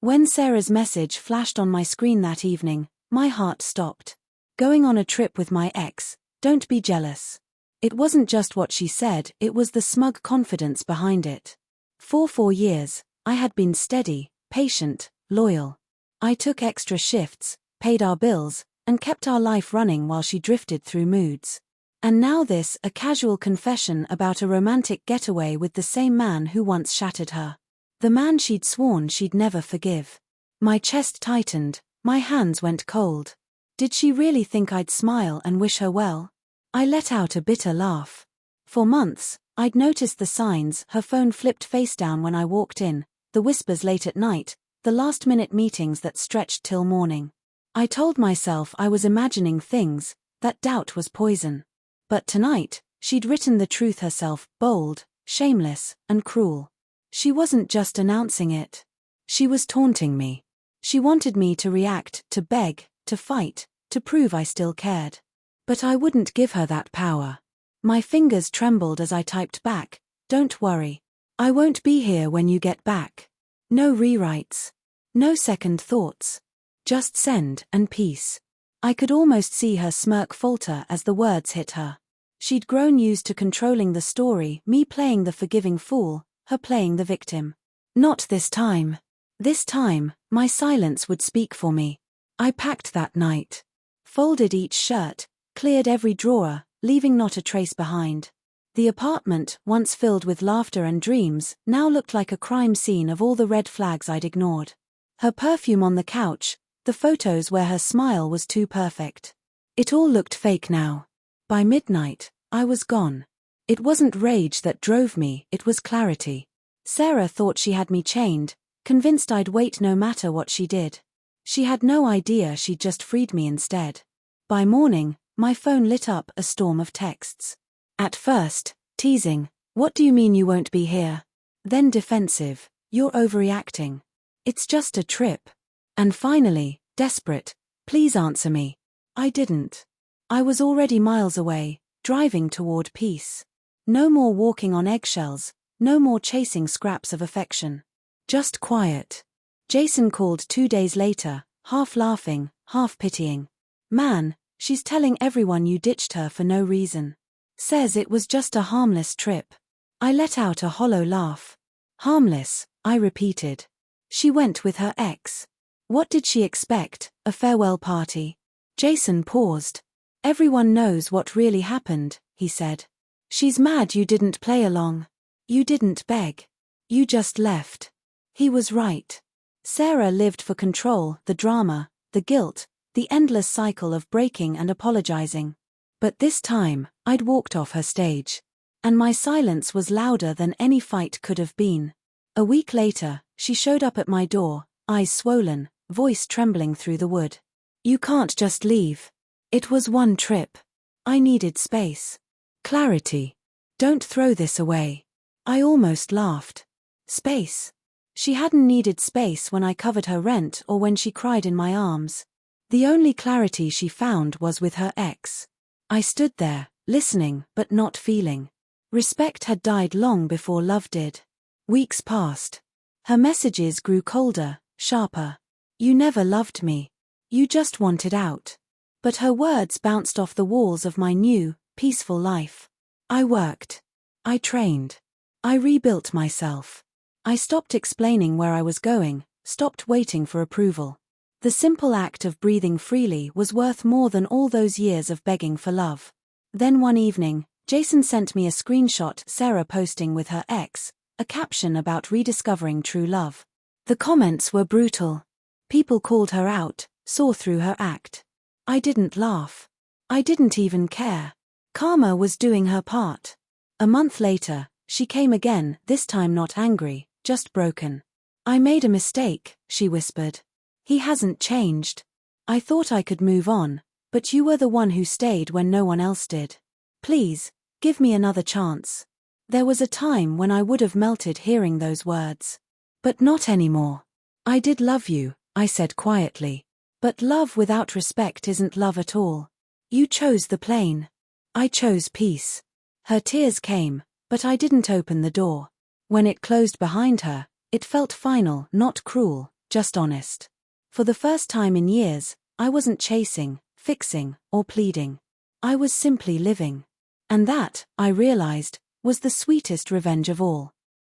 When Sarah's message flashed on my screen that evening, my heart stopped. Going on a trip with my ex, don't be jealous. It wasn't just what she said, it was the smug confidence behind it. For 4 years, I had been steady, patient, loyal. I took extra shifts, paid our bills, and kept our life running while she drifted through moods. And now this, a casual confession about a romantic getaway with the same man who once shattered her. The man she'd sworn she'd never forgive. My chest tightened, my hands went cold. Did she really think I'd smile and wish her well? I let out a bitter laugh. For months, I'd noticed the signs: her phone flipped face down when I walked in, the whispers late at night, the last-minute meetings that stretched till morning. I told myself I was imagining things, that doubt was poison. But tonight, she'd written the truth herself, bold, shameless, and cruel. She wasn't just announcing it. She was taunting me. She wanted me to react, to beg, to fight, to prove I still cared. But I wouldn't give her that power. My fingers trembled as I typed back, "Don't worry. I won't be here when you get back." No rewrites. No second thoughts. Just send and peace. I could almost see her smirk falter as the words hit her. She'd grown used to controlling the story, me playing the forgiving fool, her playing the victim. Not this time. This time, my silence would speak for me. I packed that night. Folded each shirt, cleared every drawer, leaving not a trace behind. The apartment, once filled with laughter and dreams, now looked like a crime scene of all the red flags I'd ignored. Her perfume on the couch, the photos where her smile was too perfect. It all looked fake now. By midnight, I was gone. It wasn't rage that drove me, it was clarity. Sarah thought she had me chained, convinced I'd wait no matter what she did. She had no idea she'd just freed me instead. By morning, my phone lit up a storm of texts. At first, teasing, "What do you mean you won't be here?" Then defensive, "You're overreacting. It's just a trip." And finally, desperate, "Please answer me." I didn't. I was already miles away, driving toward peace. No more walking on eggshells, no more chasing scraps of affection. Just quiet. Jason called 2 days later, half laughing, half pitying. "Man, she's telling everyone you ditched her for no reason. Says it was just a harmless trip." I let out a hollow laugh. "Harmless," I repeated. "She went with her ex. What did she expect, a farewell party?" Jason paused. "Everyone knows what really happened," he said. "She's mad you didn't play along. You didn't beg. You just left." He was right. Sarah lived for control, the drama, the guilt, the endless cycle of breaking and apologizing. But this time, I'd walked off her stage. And my silence was louder than any fight could have been. A week later, she showed up at my door, eyes swollen, voice trembling through the wood. "You can't just leave. It was one trip. I needed space. Clarity. Don't throw this away." I almost laughed. Space. She hadn't needed space when I covered her rent or when she cried in my arms. The only clarity she found was with her ex. I stood there, listening but not feeling. Respect had died long before love did. Weeks passed. Her messages grew colder, sharper. "You never loved me. You just wanted out." But her words bounced off the walls of my new, peaceful life. I worked. I trained. I rebuilt myself. I stopped explaining where I was going, stopped waiting for approval. The simple act of breathing freely was worth more than all those years of begging for love. Then one evening, Jason sent me a screenshot Sarah posting with her ex, a caption about rediscovering true love. The comments were brutal. People called her out, saw through her act. I didn't laugh. I didn't even care. Karma was doing her part. A month later, she came again, this time not angry, just broken. "I made a mistake," she whispered. "He hasn't changed. I thought I could move on, but you were the one who stayed when no one else did. Please, give me another chance." There was a time when I would have melted hearing those words. But not anymore. "I did love you," I said quietly. "But love without respect isn't love at all. You chose the plane. I chose peace." Her tears came, but I didn't open the door. When it closed behind her, it felt final, not cruel, just honest. For the first time in years, I wasn't chasing, fixing, or pleading. I was simply living. And that, I realized, was the sweetest revenge of all.